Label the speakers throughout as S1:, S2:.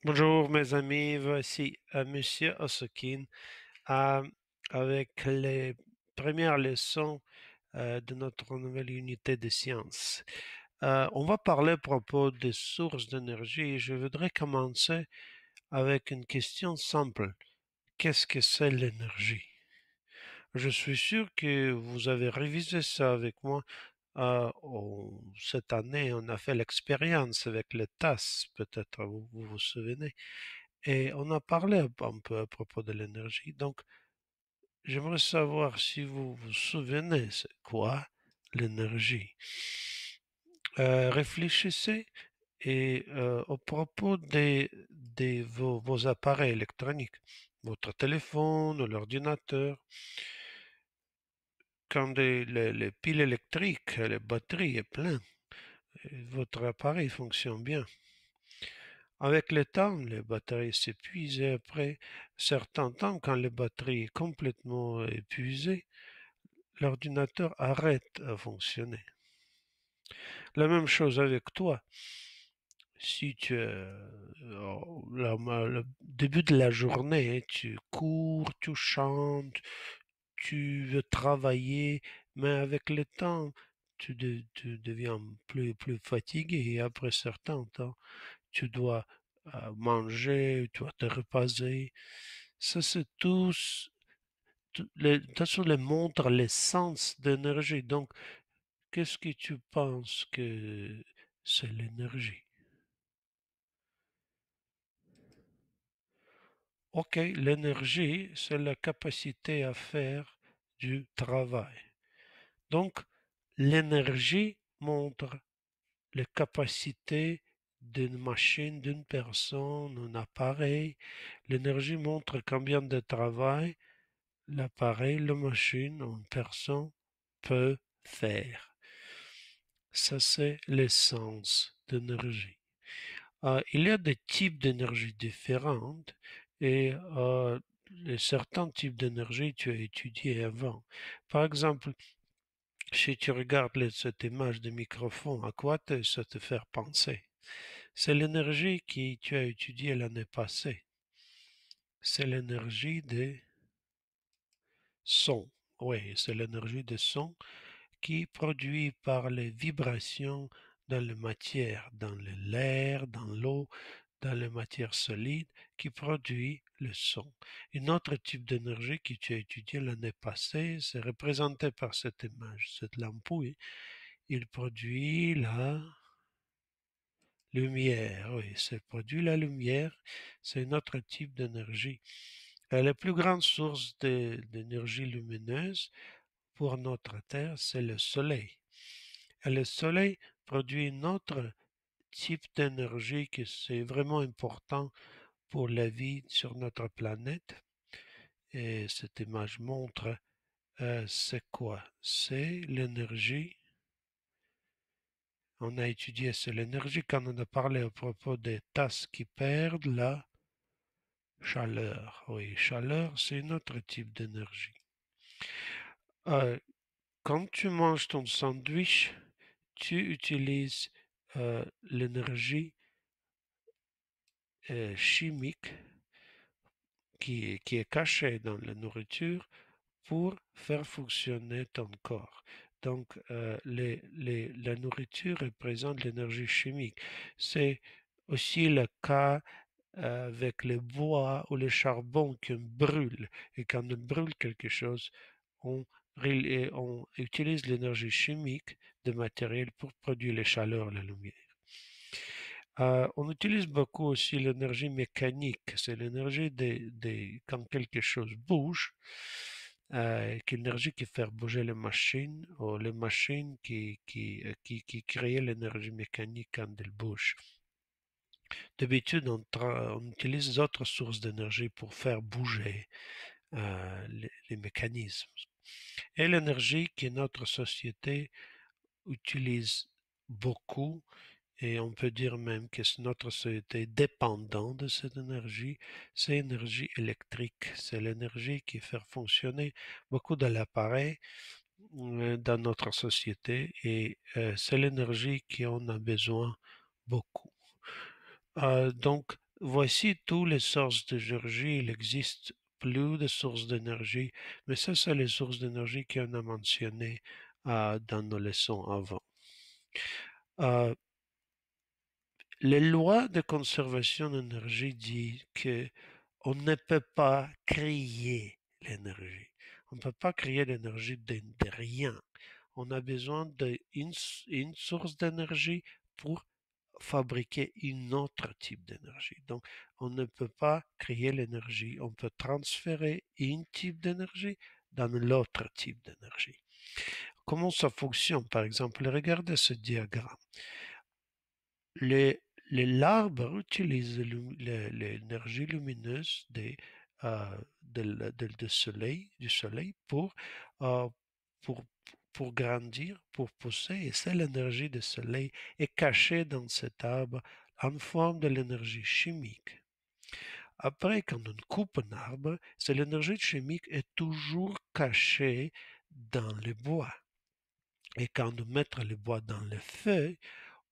S1: Bonjour mes amis, voici Monsieur Osokin euh, avec les premières leçons de notre nouvelle unité de sciences. On va parler à propos des sources d'énergie et je voudrais commencer avec une question simple. Qu'est-ce que c'est l'énergie? Je suis sûr que vous avez révisé ça avec moi. Cette année, on a fait l'expérience avec les tasses, peut-être vous vous souvenez. Et on a parlé un peu à propos de l'énergie. Donc, j'aimerais savoir si vous vous souvenez, c'est quoi l'énergie? Réfléchissez et au propos vos appareils électroniques, votre téléphone ou l'ordinateur, quand les piles électriques, les batteries est plein, votre appareil fonctionne bien. Avec le temps, les batteries s'épuisent et après certain temps, quand les batteries est complètement épuisée, l'ordinateur arrête à fonctionner. La même chose avec toi. Si tu le début de la journée, tu cours, tu chantes, tu veux travailler, mais avec le temps, tu deviens plus fatigué et après certain temps, tu dois manger, tu dois te reposer. Ça, c'est ça sont les montres l'essence d'énergie. Donc, qu'est-ce que tu penses que c'est l'énergie? Ok, l'énergie, c'est la capacité à faire du travail. Donc, l'énergie montre les capacités d'une machine, d'une personne, d'un appareil. L'énergie montre combien de travail l'appareil, la machine ou une personne peut faire. Ça, c'est l'essence d'énergie. Il y a des types d'énergie différentes et certains types d'énergie tu as étudié avant. Par exemple, si tu regardes cette image de microphone, à quoi ça te fait penser? C'est l'énergie que tu as étudiée l'année passée. C'est l'énergie des sons. Oui, c'est l'énergie des sons qui est produit par les vibrations dans les matières, dans l'air, dans l'eau, dans les matières solides, qui produit le son. Un autre type d'énergie que tu as étudié l'année passée, c'est représenté par cette image, cette lampe. Il produit la lumière. Oui, c'est produit la lumière. C'est un autre type d'énergie. La plus grande source d'énergie lumineuse pour notre Terre, c'est le Soleil. Et le Soleil produit un autre type d'énergie qui c'est vraiment important pour la vie sur notre planète. Et cette image montre c'est quoi? C'est l'énergie. On a étudié c'est l'énergie quand on a parlé à propos des tasses qui perdent la chaleur. Oui, chaleur, c'est un autre type d'énergie. Euh, Quand tu manges ton sandwich, tu utilises l'énergie chimique qui est cachée dans la nourriture pour faire fonctionner ton corps. Donc, la nourriture représente l'énergie chimique. C'est aussi le cas avec le bois ou le charbon qu'on brûle. Et quand on brûle quelque chose, on, on utilise l'énergie chimique de matériel pour produire la chaleur, la lumière. On utilise beaucoup aussi l'énergie mécanique. C'est l'énergie quand quelque chose bouge, l'énergie qui fait bouger les machines, ou les machines qui créent l'énergie mécanique quand elles bougent. D'habitude, on utilise d'autres sources d'énergie pour faire bouger les mécanismes. Et l'énergie que notre société utilise beaucoup, et on peut dire même que notre société est dépendante de cette énergie, c'est l'énergie électrique. C'est l'énergie qui fait fonctionner beaucoup de l'appareil dans notre société et c'est l'énergie qu'on a besoin beaucoup. Donc, voici tous les sources d'énergie. Il existe plus de sources d'énergie, mais ça, c'est les sources d'énergie qu'on a mentionnées dans nos leçons avant. Euh, les lois de conservation d'énergie disent que on ne peut pas créer l'énergie. On ne peut pas créer l'énergie de rien. On a besoin d'une source d'énergie pour fabriquer un autre type d'énergie. Donc, on ne peut pas créer l'énergie. On peut transférer un type d'énergie dans l'autre type d'énergie. Comment ça fonctionne? Par exemple, regardez ce diagramme. Les, l'arbre utilise l'énergie lumineuse du soleil euh, pour, pour grandir, pour pousser, et cette énergie du soleil est cachée dans cet arbre en forme de l'énergie chimique. Après, quand on coupe un arbre, cette énergie chimique est toujours cachée dans le bois. Et quand on met le bois dans le feu,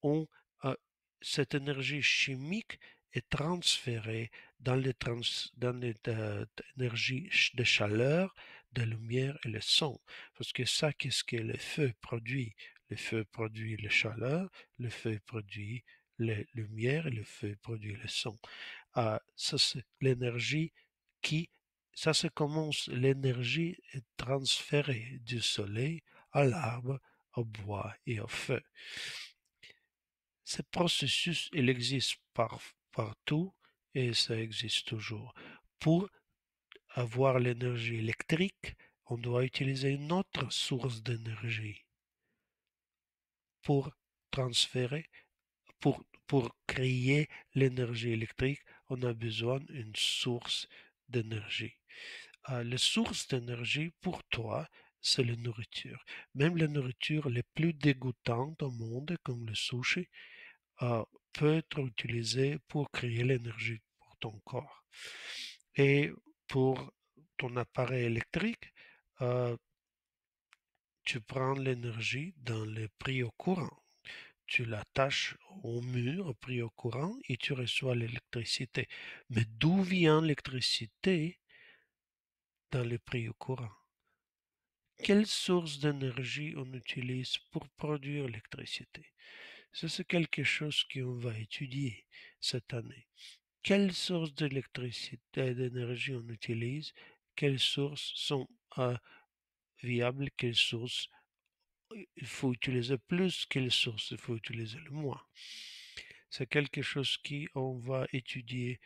S1: on, euh, cette énergie chimique est transférée dans l'énergie de chaleur, de lumière et le son. Parce que ça, qu'est-ce que le feu produit? Le feu produit la chaleur, le feu produit la lumière et le feu produit le son. Ça, c'est l'énergie qui, ça, c'est comment l'énergie est transférée du soleil à l'arbre, au bois et au feu. Ce processus, il existe partout et ça existe toujours. Pour avoir l'énergie électrique, on doit utiliser une autre source d'énergie pour transférer, pour créer l'énergie électrique, on a besoin d'une source d'énergie. La source d'énergie pour toi, c'est la nourriture. Même la nourriture les plus dégoûtantes au monde, comme le sushi, euh, peut être utilisé pour créer l'énergie pour ton corps. Et pour ton appareil électrique, euh, tu prends l'énergie dans le prix au courant. Tu l'attaches au mur, au prix au courant, et tu reçois l'électricité. Mais d'où vient l'électricité dans le prix au courant? Quelle source d'énergie on utilise pour produire l'électricité? Ça, c'est quelque chose qu'on va étudier cette année. Quelles sources d'électricité, d'énergie on utilise? Quelles sources sont viables? Quelles sources il faut utiliser plus? Quelles sources il faut utiliser le moins? C'est quelque chose qu'on va étudier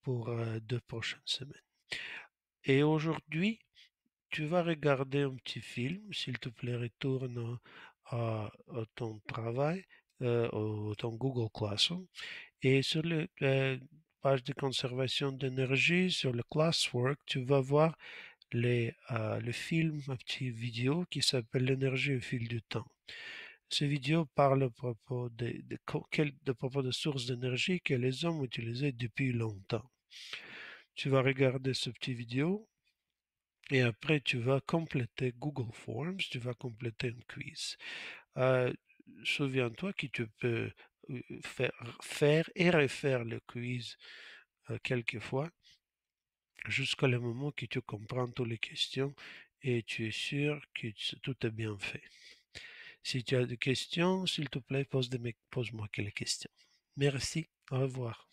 S1: pour 2 prochaines semaines. Et aujourd'hui, tu vas regarder un petit film. S'il te plaît, retourne à ton travail, au ton Google Classroom. Et sur la page de conservation d'énergie, sur le Classwork, tu vas voir le film, un petit vidéo qui s'appelle L'énergie au fil du temps. Ce vidéo parle à propos de propos de sources d'énergie que les hommes utilisaient depuis longtemps. Tu vas regarder ce petit vidéo et après tu vas compléter Google Forms, tu vas compléter un quiz. Euh, Souviens-toi que tu peux faire et refaire le quiz quelques fois jusqu'au moment que tu comprends toutes les questions et tu es sûr que tout est bien fait. Si tu as des questions, s'il te plaît, pose-moi quelques questions. Merci, au revoir.